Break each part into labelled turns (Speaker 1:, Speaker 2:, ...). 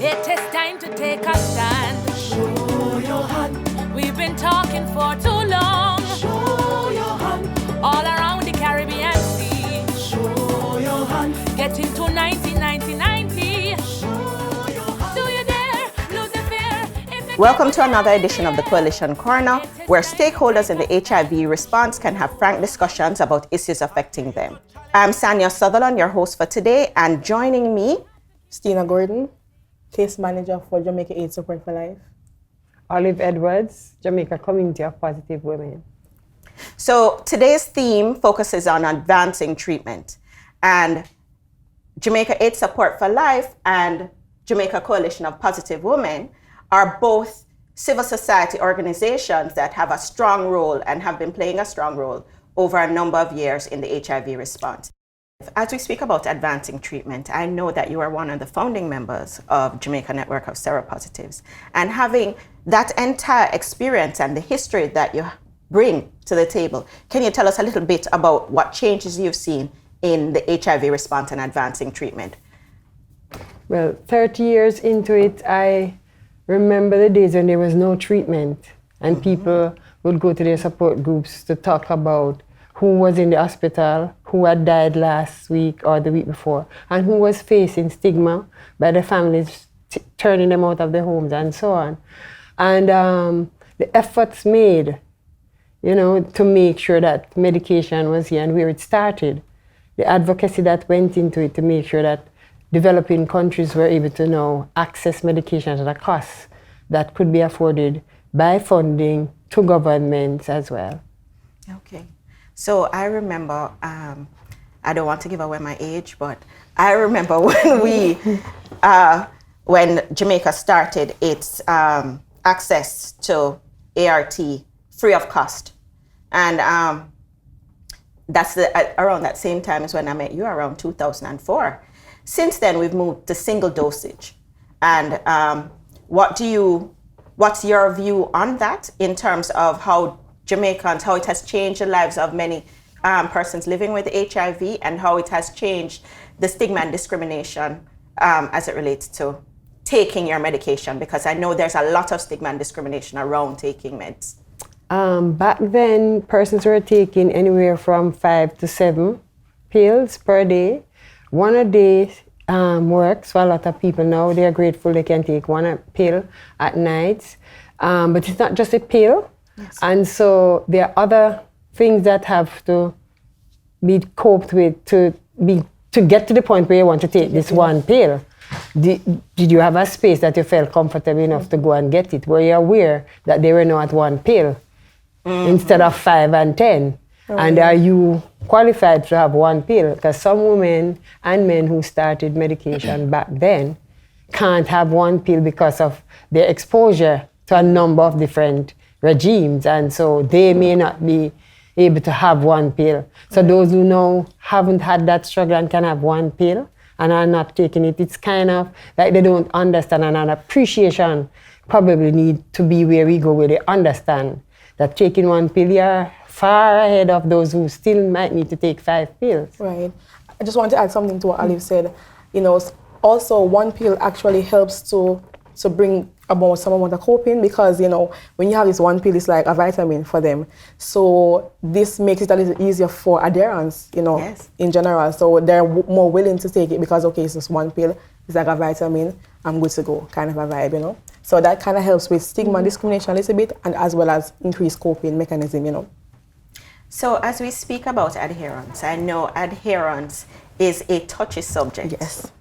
Speaker 1: It is time to take a stand.
Speaker 2: Show your hand.
Speaker 1: We've been talking for too long.
Speaker 2: Show your hand.
Speaker 1: All around the Caribbean Sea.
Speaker 2: Show your hand.
Speaker 1: Getting to 90.
Speaker 2: Show your hand.
Speaker 1: Do you dare lose the fear?
Speaker 3: Welcome to another edition of the Coalition Corner, where stakeholders in the HIV response can have frank discussions about issues affecting them. I'm Sannia Sutherland, your host for today, and joining me,
Speaker 4: Stina Gordon, Case Manager for Jamaica AIDS Support for Life.
Speaker 5: Olive Edwards, Jamaica Community of Positive Women.
Speaker 3: So today's theme focuses on advancing treatment, and Jamaica AIDS Support for Life and Jamaica Coalition of Positive Women are both civil society organizations that have a strong role and have been playing a strong role over a number of years in the HIV response. As we speak about advancing treatment, I know that you are one of the founding members of Jamaica Network of Seropositives, and having that entire experience and the history that you bring to the table, can you tell us a little bit about what changes you've seen in the HIV response and advancing treatment?
Speaker 5: Well, 30 years into it, I remember the days when there was no treatment and people would go to their support groups to talk about who was in the hospital, who had died last week or the week before, and who was facing stigma by the families turning them out of their homes and so on. And the efforts made, to make sure that medication was here and where it started, the advocacy that went into it to make sure that developing countries were able to now access medication at a cost that could be afforded by funding to governments as well.
Speaker 3: Okay. So I remember, I don't want to give away my age, but I remember when when Jamaica started its access to ART free of cost. And that's around that same time as when I met you, around 2004. Since then, we've moved to single dosage. And what's your view on that in terms of how Jamaicans, how it has changed the lives of many persons living with HIV, and how it has changed the stigma and discrimination as it relates to taking your medication? Because I know there's a lot of stigma and discrimination around taking meds.
Speaker 5: Back then, persons were taking anywhere from 5 to 7 pills per day. One a day works for a lot of people now. They are grateful they can take one pill at night. But it's not just a pill. Yes. And so there are other things that have to be coped with to get to the point where you want to take this one pill. Did you have a space that you felt comfortable enough to go and get it? Were you aware that they were now at one pill instead of 5 and 10? Oh, and are you qualified to have one pill? Because some women and men who started medication back then can't have one pill because of their exposure to a number of different regimes, and so they may not be able to have one pill. So those who now haven't had that struggle and can have one pill and are not taking it, it's kind of like they don't understand, and an appreciation probably need to be where we go, where they understand that taking one pill, you're far ahead of those who still might need to take 5 pills.
Speaker 4: Right. I just want to add something to what Olive said. Also one pill actually helps to bring about some amount of coping, because when you have this one pill, it's like a vitamin for them. So this makes it a little easier for adherence,
Speaker 3: Yes.
Speaker 4: in general. So they're more willing to take it because, okay, it's just one pill, it's like a vitamin, I'm good to go, kind of a vibe, So that kind of helps with stigma and discrimination a little bit, and as well as increased coping mechanism,
Speaker 3: So as we speak about adherence, I know adherence is a touchy subject.
Speaker 4: Yes.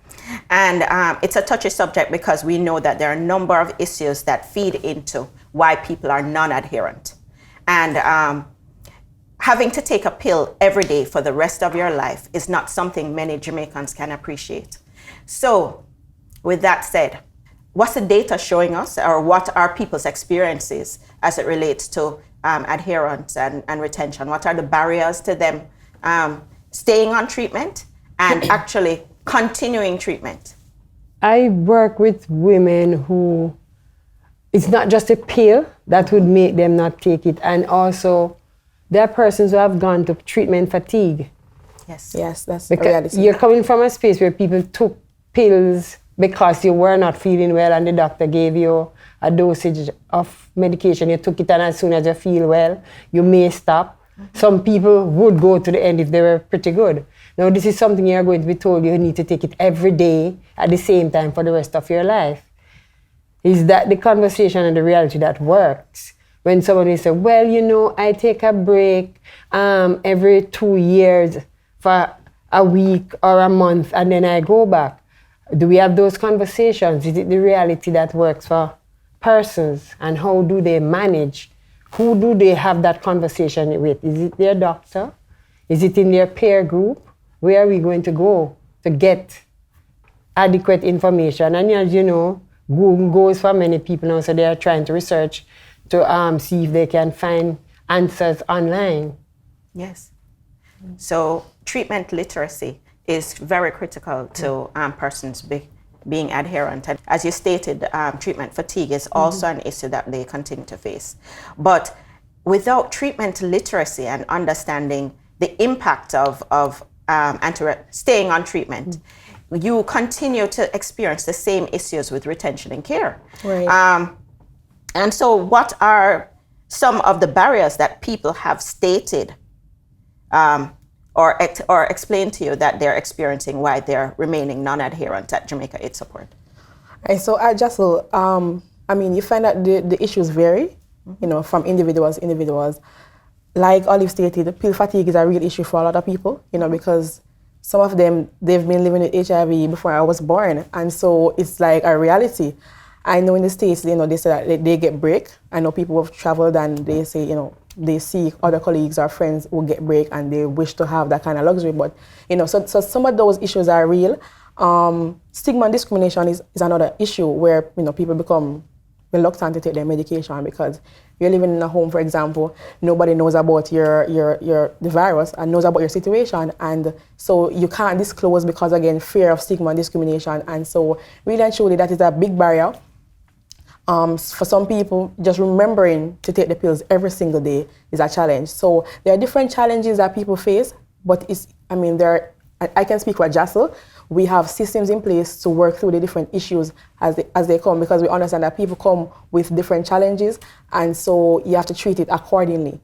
Speaker 3: And it's a touchy subject because we know that there are a number of issues that feed into why people are non-adherent. And having to take a pill every day for the rest of your life is not something many Jamaicans can appreciate. So with that said, what's the data showing us, or what are people's experiences as it relates to adherence and retention? What are the barriers to them staying on treatment and actually continuing treatment?
Speaker 5: I work with women who, it's not just a pill that would make them not take it, and also there are persons who have gone to treatment fatigue.
Speaker 3: Yes.
Speaker 4: Yes, that's
Speaker 5: because
Speaker 4: reality.
Speaker 5: you're coming from a space where people took pills because you were not feeling well and the doctor gave you a dosage of medication, you took it, and as soon as you feel well, you may stop. Some people would go to the end if they were pretty good. Now, this is something you're going to be told you need to take it every day at the same time for the rest of your life. Is that the conversation and the reality that works? When somebody says, well, you know, I take a break every 2 years for a week or a month and then I go back. Do we have those conversations? Is it the reality that works for persons, and how do they manage? Who do they have that conversation with? Is it their doctor? Is it in their peer group? Where are we going to go to get adequate information? And as you know, Google goes for many people now, so they are trying to research to see if they can find answers online.
Speaker 3: Yes. So treatment literacy is very critical to persons being adherent. And as you stated, treatment fatigue is also an issue that they continue to face. But without treatment literacy and understanding the impact of staying on treatment, you continue to experience the same issues with retention and care.
Speaker 4: Right.
Speaker 3: And so what are some of the barriers that people have stated or explained to you that they're experiencing why they're remaining non-adherent at Jamaica AIDS Support?
Speaker 4: Right, so at Jassel, I mean, you find that the issues vary, you know, from individuals. Like Olive stated, pill fatigue is a real issue for a lot of people, you know, because some of them, they've been living with HIV before I was born, and so it's like a reality. I know in the States, you know, they say that they get break. I know people who have traveled and they say, you know, they see other colleagues or friends who get break and they wish to have that kind of luxury. But, you know, so some of those issues are real. Stigma and discrimination is another issue where, you know, people become reluctant to take their medication because you're living in a home, for example, nobody knows about the virus and knows about your situation, and so you can't disclose because, again, fear of stigma and discrimination. And so really and truly that is a big barrier. For some people, just remembering to take the pills every single day is a challenge. So there are different challenges that people face, but I can speak for Jassel. We have systems in place to work through the different issues as they come, because we understand that people come with different challenges, and so you have to treat it accordingly.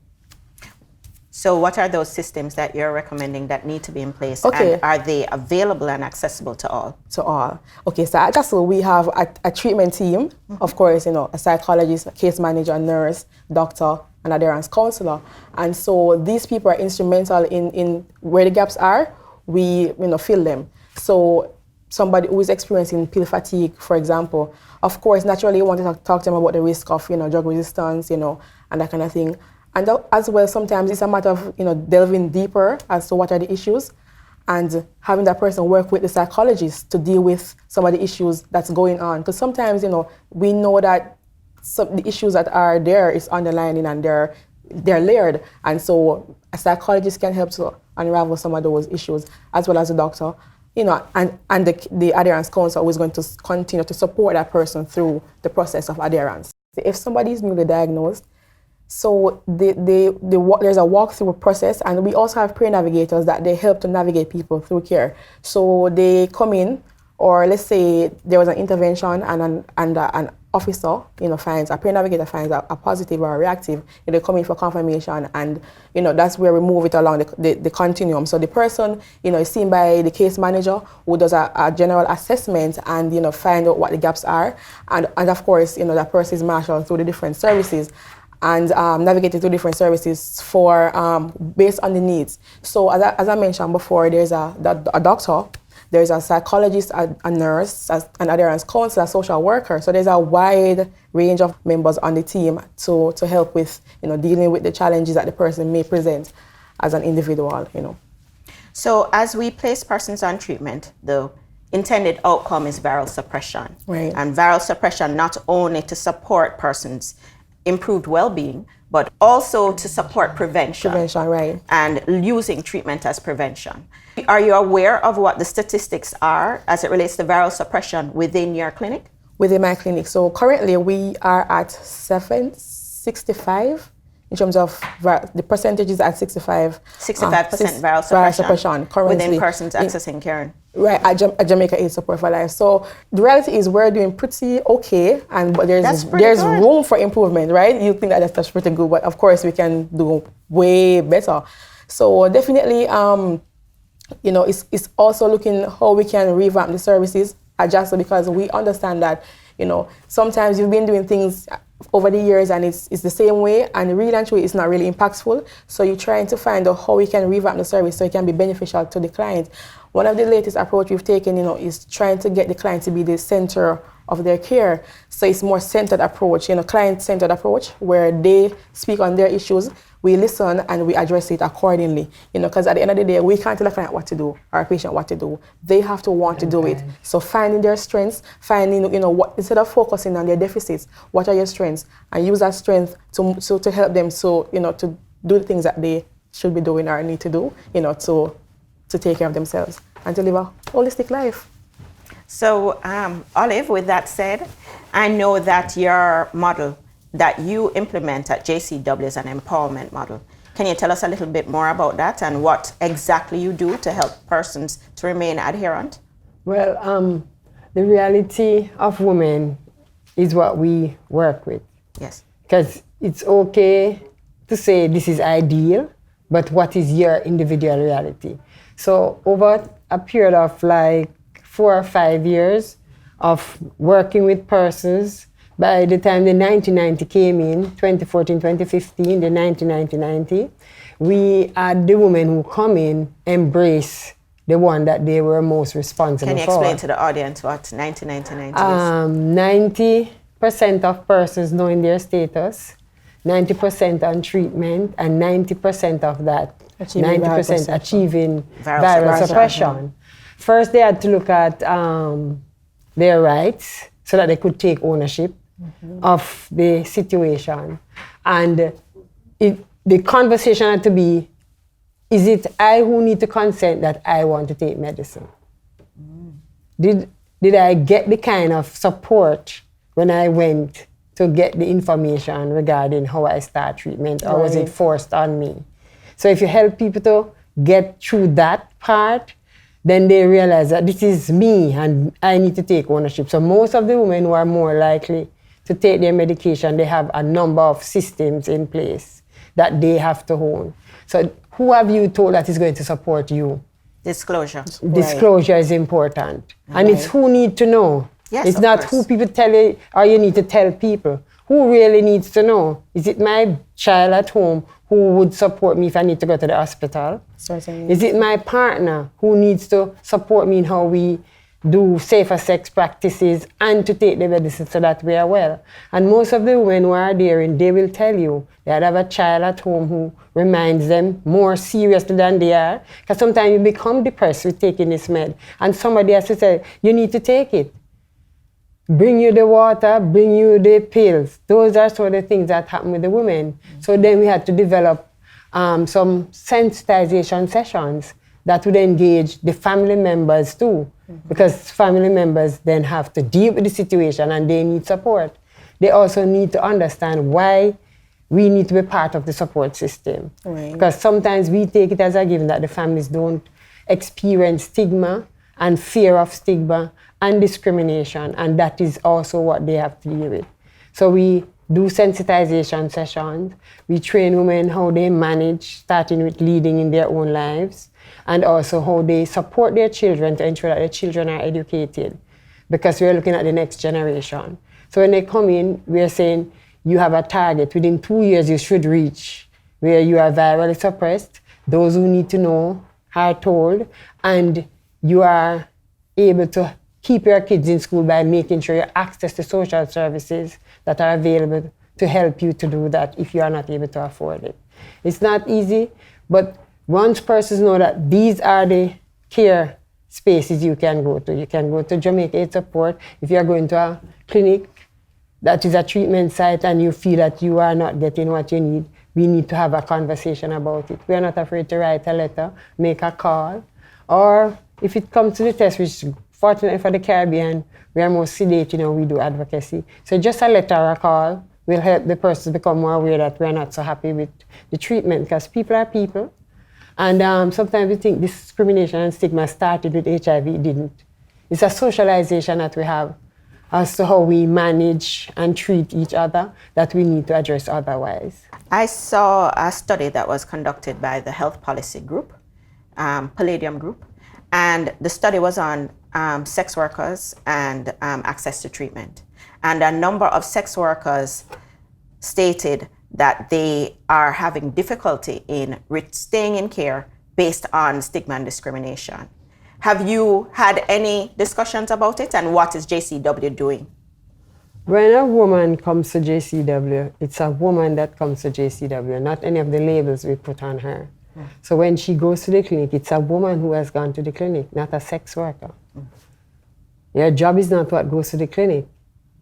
Speaker 3: So what are those systems that you're recommending that need to be in place?
Speaker 4: Okay.
Speaker 3: And are they available and accessible to all?
Speaker 4: To all. Okay, so at Jassel, we have a treatment team, of course, you know, a psychologist, a case manager, a nurse, doctor, and adherence counselor. And so these people are instrumental in where the gaps are, we, you know, fill them. So somebody who is experiencing pill fatigue, for example, of course, naturally you want to talk to them about the risk of, you know, drug resistance, you know, and that kind of thing. And as well, sometimes it's a matter of, you know, delving deeper as to what are the issues and having that person work with the psychologist to deal with some of the issues that's going on. Because sometimes, you know, we know that the issues that are there is underlying and they're layered. And so a psychologist can help to unravel some of those issues, as well as a doctor. You know, and the adherence counselor is going to continue to support that person through the process of adherence. If somebody is newly diagnosed, so there's a walkthrough process, and we also have peer navigators that they help to navigate people through care. So they come in, or let's say there was an intervention and an officer, you know, finds, a peer navigator finds a positive or a reactive, they come in for confirmation, and, you know, that's where we move it along the continuum. So the person, you know, is seen by the case manager who does a general assessment and, you know, find out what the gaps are. And of course, you know, that person is marshaled through the different services and navigated through different services for based on the needs. So as I mentioned before, there's a doctor, there's a psychologist, a nurse, an adherence counselor, a social worker. So there's a wide range of members on the team to help with, you know, dealing with the challenges that the person may present as an individual, you know.
Speaker 3: So as we place persons on treatment, the intended outcome is viral suppression.
Speaker 4: Right.
Speaker 3: And viral suppression not only to support persons' improved well-being, but also to support prevention.
Speaker 4: Prevention, right.
Speaker 3: And using treatment as prevention. Are you aware of what the statistics are as it relates to viral suppression within your clinic?
Speaker 4: Within my clinic. So currently we are at 65 in terms of the percentage is at 65.
Speaker 3: 65% viral suppression
Speaker 4: currently.
Speaker 3: within persons accessing care.
Speaker 4: Right, at Jamaica AIDS Support for Life. So the reality is we're doing pretty okay, but
Speaker 3: That's pretty
Speaker 4: there's
Speaker 3: good.
Speaker 4: room for improvement, right? You think that that's pretty good, but of course we can do way better. So definitely, it's also looking how we can revamp the services, adjust it, because we understand that, sometimes you've been doing things over the years and it's the same way, and really and truly it's not really impactful. So you're trying to find out how we can revamp the service so it can be beneficial to the client. One of the latest approach we've taken, is trying to get the client to be the center of their care. So it's more centered approach, client-centered approach, where they speak on their issues, we listen and we address it accordingly. Because at the end of the day, we can't tell a client what to do, or a patient what to do. They have to want to do it. So finding their strengths, finding, what, instead of focusing on their deficits, what are your strengths, and use that strength to help them, to do the things that they should be doing or need to do, to take care of themselves and to live a holistic life.
Speaker 3: So, Olive, with that said, I know that your model that you implement at JCW is an empowerment model. Can you tell us a little bit more about that and what exactly you do to help persons to remain adherent?
Speaker 5: Well, the reality of women is what we work with.
Speaker 3: Yes.
Speaker 5: Because it's okay to say this is ideal, but what is your individual reality? So over a period of like 4 or 5 years of working with persons, by the time the 1990 came in, 2014, 2015, the 1990, we had the women who come in embrace the one that they were most responsible for.
Speaker 3: Can you explain to the audience what 1990 is?
Speaker 5: 90% of persons knowing their status, 90% on treatment, and 90% of that, 90% achieving viral suppression. First, they had to look at their rights so that they could take ownership of the situation. And the conversation had to be, is it I who need to consent that I want to take medicine? Did I get the kind of support when I went to get the information regarding how I start treatment, or was it forced on me? So if you help people to get through that part, then they realize that this is me and I need to take ownership. So most of the women who are more likely to take their medication, they have a number of systems in place that they have to own. So who have you told that is going to support you?
Speaker 3: Disclosure.
Speaker 5: Disclosure is important. And it's who need to know.
Speaker 3: Yes,
Speaker 5: it's not who people tell you, or you need to tell people. Who really needs to know? Is it my child at home who would support me if I need to go to the hospital?
Speaker 4: Certainly.
Speaker 5: Is it my partner who needs to support me in how we do safer sex practices and to take the medicine so that we are well? And most of the women who are there, and they will tell you they have a child at home who reminds them more seriously than they are. Because sometimes you become depressed with taking this med, and somebody has to say, you need to take it. Bring you the water, bring you the pills. Those are sort of things that happen with the women. So then we had to develop some sensitization sessions that would engage the family members too, because family members then have to deal with the situation and they need support. They also need to understand why we need to be part of the support system.
Speaker 4: Right.
Speaker 5: Because sometimes we take it as a given that the families don't experience stigma and fear of stigma and discrimination, and that is also what they have to deal with. So we do sensitization sessions. We train women how they manage, starting with leading in their own lives, and also how they support their children to ensure that their children are educated, because we're looking at the next generation. So when they come in, we're saying, you have a target. Within 2 years, you should reach where you are virally suppressed. Those who need to know are told, and you are able to keep your kids in school by making sure you access the social services that are available to help you to do that if you are not able to afford it. It's not easy, but once persons know that these are the care spaces you can go to. You can go to Jamaica AIDS Support. If you are going to a clinic that is a treatment site and you feel that you are not getting what you need, we need to have a conversation about it. We are not afraid to write a letter, make a call, or if it comes to the test, which fortunately for the Caribbean, we are more sedate, we do advocacy. So just a letter or a call will help the person become more aware that we are not so happy with the treatment, because people are people. And sometimes we think discrimination and stigma started with HIV. It didn't. It's a socialization that we have as to how we manage and treat each other that we need to address otherwise.
Speaker 3: I saw a study that was conducted by the Health Policy Group, Palladium Group, and the study was on sex workers and access to treatment. And a number of sex workers stated that they are having difficulty in staying in care based on stigma and discrimination. Have you had any discussions about it, and what is JCW doing?
Speaker 5: When a woman comes to JCW, it's a woman that comes to JCW, not any of the labels we put on her. So when she goes to the clinic, it's a woman who has gone to the clinic, not a sex worker. Your job is not what goes to the clinic.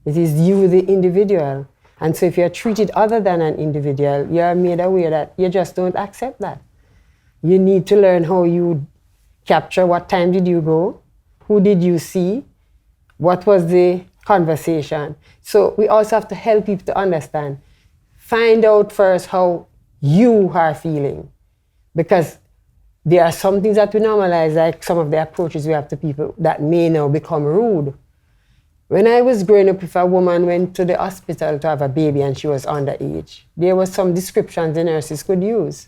Speaker 5: It is you, the individual. And so if you're treated other than an individual, you're made aware that you just don't accept that. You need to learn how you capture what time did you go, who did you see, what was the conversation. So we also have to help people to understand. Find out first how you are feeling. Because there are some things that we normalize, like some of the approaches we have to people that may now become rude. When I was growing up, if a woman went to the hospital to have a baby and she was underage, there was some descriptions the nurses could use.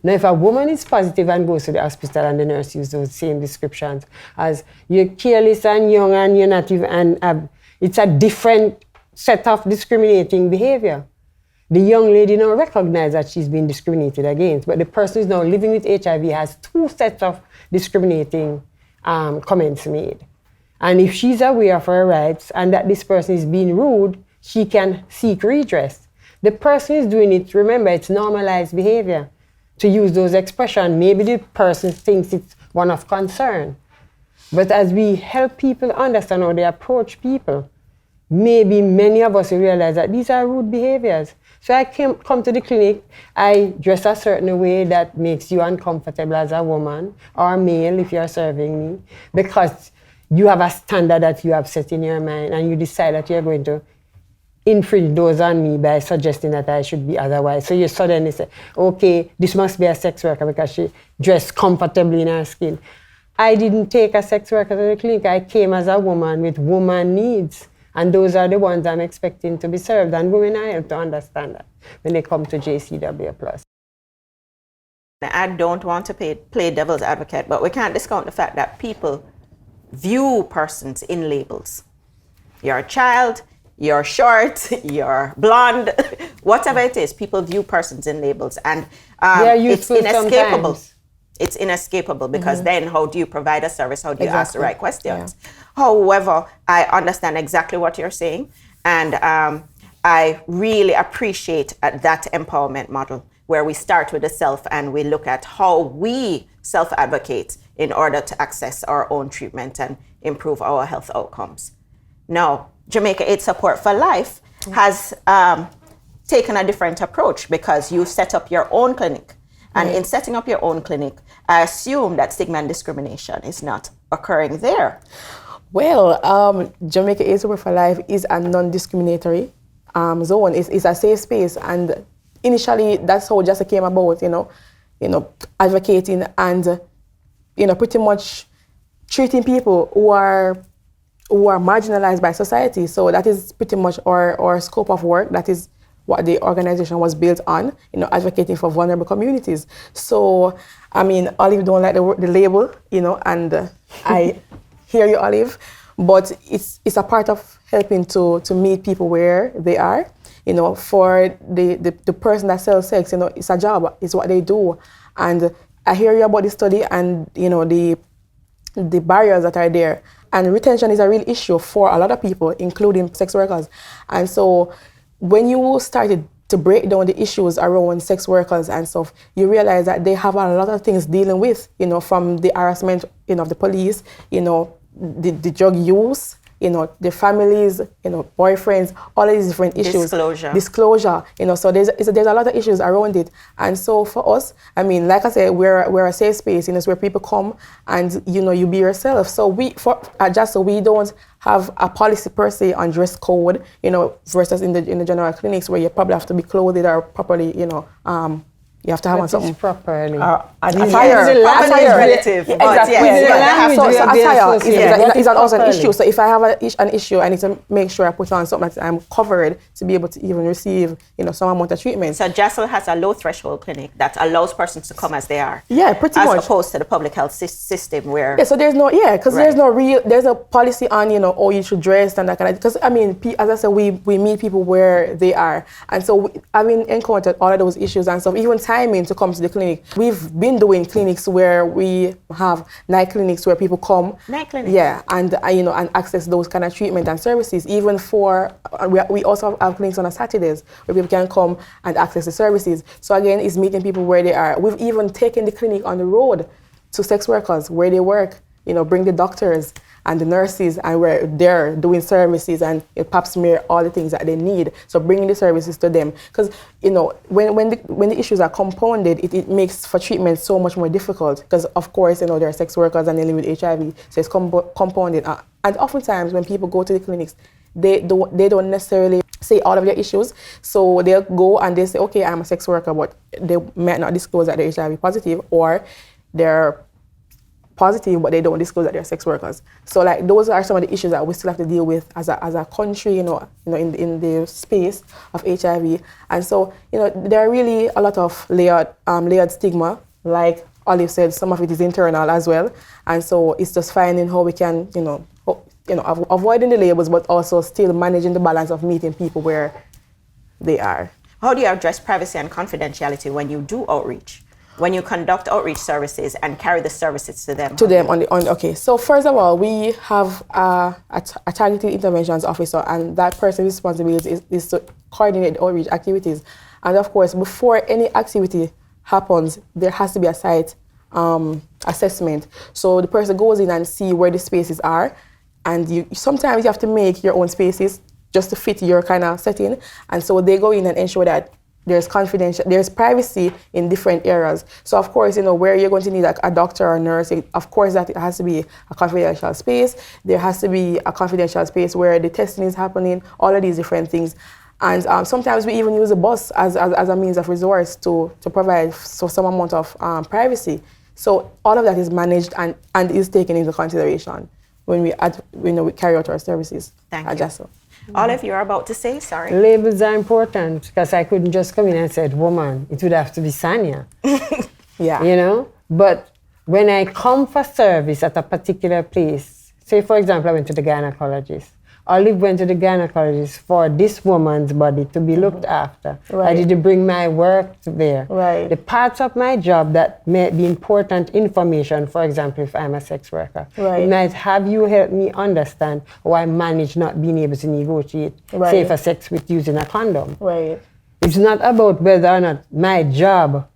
Speaker 5: Now, if a woman is positive and goes to the hospital and the nurse uses those same descriptions as you're careless and young and you're not even, and it's a different set of discriminating behavior. The young lady now recognizes that she's been discriminated against, but the person who's now living with HIV has two sets of discriminating comments made. And if she's aware of her rights and that this person is being rude, she can seek redress. The person is doing it, remember, it's normalized behavior. To use those expressions, maybe the person thinks it's one of concern. But as we help people understand how they approach people, maybe many of us will realize that these are rude behaviors. So I come to the clinic, I dress a certain way that makes you uncomfortable as a woman or male if you're serving me, because you have a standard that you have set in your mind and you decide that you're going to infringe those on me by suggesting that I should be otherwise. So you suddenly say, okay, this must be a sex worker because she dressed comfortably in her skin. I didn't take a sex worker to the clinic. I came as a woman with woman needs. And those are the ones I'm expecting to be served. And women are able to understand that when they come to JCW+.
Speaker 3: I don't want to play devil's advocate, but we can't discount the fact that people view persons in labels. You're a child, you're short, you're blonde, whatever it is, people view persons in labels. And it's inescapable.
Speaker 5: Sometimes.
Speaker 3: It's inescapable because then how do you provide a service? How do you ask the right questions?
Speaker 4: Yeah.
Speaker 3: However, I understand exactly what you're saying. And I really appreciate that empowerment model where we start with the self and we look at how we self-advocate in order to access our own treatment and improve our health outcomes. Now, Jamaica AIDS Support for Life has taken a different approach because you set up your own clinic. And in setting up your own clinic, I assume that stigma and discrimination is not occurring there.
Speaker 4: Well, Jamaica AIDS Support for Life is a non-discriminatory zone. It's a safe space, and initially that's how it just came about. Advocating and pretty much treating people who are marginalized by society. So that is pretty much our scope of work. That is what the organization was built on, advocating for vulnerable communities. So, Olive don't like the label, and I hear you, Olive, but it's a part of helping to meet people where they are. For the person that sells sex, it's a job, it's what they do. And I hear you about the study and, the barriers that are there. And retention is a real issue for a lot of people, including sex workers. And so when you started to break down the issues around sex workers and stuff, you realize that they have a lot of things dealing with, from the harassment, of the police, the drug use, the families, boyfriends, all of these different issues. Disclosure, so there's a lot of issues around it. And so for us, like I said, we're a safe space, it's where people come and, you be yourself. So we don't have a policy per se on dress code, versus in the general clinics where you probably have to be clothed or properly, You have to have on something.
Speaker 5: properly.
Speaker 4: Attire.
Speaker 5: The language
Speaker 3: Attire is
Speaker 5: is
Speaker 3: relative.
Speaker 4: Yeah,
Speaker 3: but
Speaker 4: exactly.
Speaker 3: yes,
Speaker 5: the
Speaker 3: yeah,
Speaker 5: language
Speaker 4: So
Speaker 5: we are being
Speaker 4: attire
Speaker 5: associated.
Speaker 4: is also an
Speaker 5: Properly.
Speaker 4: issue. So if I have an issue, I need to make sure I put on something that I'm covered to be able to even receive, some amount of treatment.
Speaker 3: So Jessel has a low threshold clinic that allows persons to come as they are.
Speaker 4: Yeah, pretty
Speaker 3: as
Speaker 4: much.
Speaker 3: opposed to the public health system where
Speaker 4: Yeah, so there's no, because
Speaker 3: Right.
Speaker 4: there's no policy on, oh, you should dress and that kind of, because I mean, as I said, we meet people where they are. And so I've encountered all of those issues and stuff, even timing to come to the clinic. We've been doing clinics where we have night clinics where people come.
Speaker 3: Night clinics?
Speaker 4: Yeah, and, and access those kind of treatment and services. Even for, we also have clinics on Saturdays where people can come and access the services. So again, it's meeting people where they are. We've even taken the clinic on the road to sex workers where they work, bring the doctors and the nurses and where they're doing services and pap smear, all the things that they need. So bringing the services to them. Because, when the issues are compounded, it makes for treatment so much more difficult. Because, of course, there are sex workers and they live with HIV, so it's compounded. And oftentimes when people go to the clinics, they don't necessarily say all of their issues. So they'll go and they say, okay, I'm a sex worker, but they might not disclose that they're HIV positive, or they're positive, but they don't disclose that they're sex workers. So those are some of the issues that we still have to deal with as a country, in the space of HIV. And so, there are really a lot of layered stigma. Like Olive said, some of it is internal as well. And so it's just finding how we can, avoiding the labels, but also still managing the balance of meeting people where they are.
Speaker 3: how do you address privacy and confidentiality when you do outreach? When you conduct outreach services and carry the services to them?
Speaker 4: Okay. So first of all, we have a targeted interventions officer, and that person's responsibility is to coordinate the outreach activities. And of course, before any activity happens, there has to be a site assessment. So the person goes in and see where the spaces are, and sometimes you have to make your own spaces just to fit your kind of setting. And so they go in and ensure that there's privacy in different areas. So of course, where you're going to need a doctor or nurse, of course that it has to be a confidential space. There has to be a confidential space where the testing is happening, all of these different things. And sometimes we even use a bus as a means of resource to provide some amount of privacy. So all of that is managed and is taken into consideration when we carry out our services.
Speaker 3: Thank you. Olive, you're about to say, sorry.
Speaker 5: Labels are important because I couldn't just come in and say, woman, it would have to be Sannia.
Speaker 4: Yeah.
Speaker 5: But when I come for service at a particular place, say for example, I went to the gynecologist. Olive went to the gynecologist for this woman's body to be looked after.
Speaker 4: Right.
Speaker 5: I did bring my work there.
Speaker 4: Right.
Speaker 5: The parts of my job that may be important information, for example, if I'm a sex worker,
Speaker 4: right.
Speaker 5: it might have you help me understand how I manage not being able to negotiate
Speaker 4: right.
Speaker 5: safer sex with using a condom.
Speaker 4: Right.
Speaker 5: It's not about whether or not my job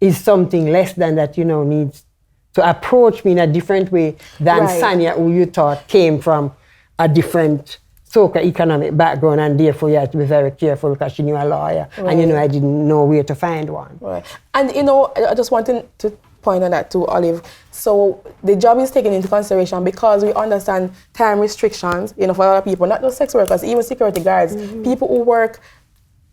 Speaker 5: is something less than that, needs to approach me in a different way than
Speaker 4: right.
Speaker 5: Sannia, who you thought came from a different socio-economic background, and therefore you have to be very careful because she knew a lawyer,
Speaker 4: right.
Speaker 5: and I didn't know where to find one.
Speaker 4: Right. And I just wanted to point on that too, Olive. So the job is taken into consideration because we understand time restrictions, for a lot of people, not just sex workers, even security guards, people who work,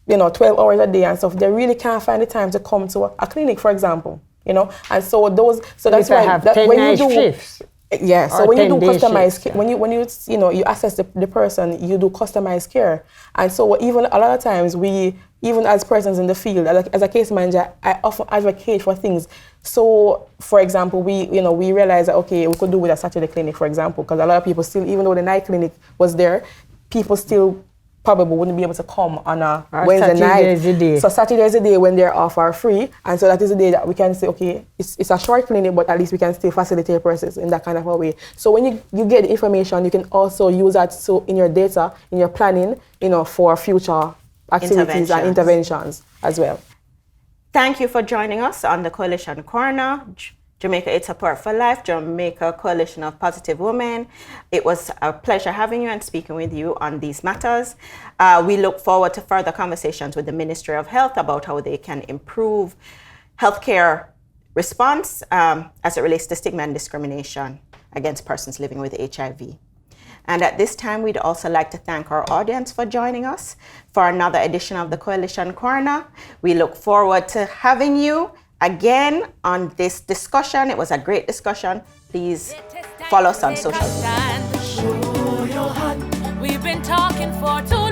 Speaker 4: 12 hours a day and stuff, they really can't find the time to come to a clinic, for example, and so that's why
Speaker 5: I have 10 night shifts.
Speaker 4: Yeah, so when you do customized care,
Speaker 5: yeah.
Speaker 4: when you assess the person, you do customized care. And so even a lot of times even as persons in the field, as a case manager, I often advocate for things. So for example, we realize that, okay, we could do with a Saturday clinic, for example, because a lot of people still, even though the night clinic was there, people still probably wouldn't be able to come on a Wednesday night. So Saturday is a day when they're off or free, and so that is a day that we can say, okay, it's a short clinic, but at least we can still facilitate process in that kind of a way. So when you get the information, you can also use that in your data, in your planning, for future activities and interventions as well.
Speaker 3: Thank you for joining us on the Coalition Corner. Jamaica AIDS Support for Life, Jamaica Coalition of Positive Women. It was a pleasure having you and speaking with you on these matters. We look forward to further conversations with the Ministry of Health about how they can improve healthcare response as it relates to stigma and discrimination against persons living with HIV. And at this time, we'd also like to thank our audience for joining us for another edition of the Coalition Corner. We look forward to having you again on this discussion. It was a great discussion. Please follow us on social media.
Speaker 2: Show your hand.
Speaker 1: We've been talking for too